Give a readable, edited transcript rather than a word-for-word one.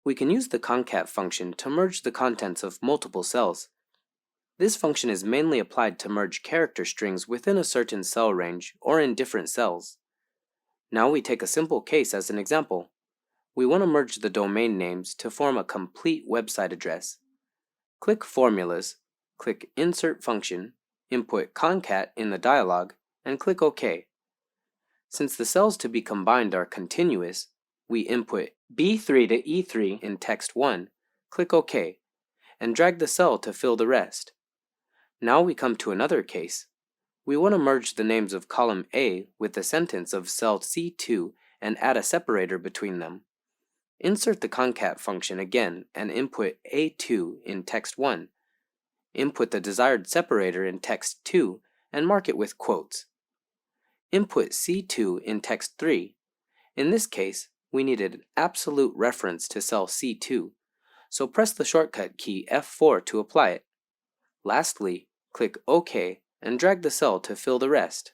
We can use the concat function to merge the contents of multiple cells. This function is mainly applied to merge character strings within a certain cell range or in different cells. Now we take a simple case as an example. We want to merge the domain names to form a complete website address. Click Formulas, click Insert Function, input concat in the dialog, and click OK. Since the cells to be combined are continuous, we input B3 to E3 in text 1, click OK, and drag the cell to fill the rest. Now we come to another case. We want to merge the names of column A with the sentence of cell C2 and add a separator between them. Insert the concat function again and input A2 in text 1. Input the desired separator in text 2 and mark it with quotes. Input C2 in text 3. In this case, we needed an absolute reference to cell C2, so press the shortcut key F4 to apply it. Lastly, click OK and drag the cell to fill the rest.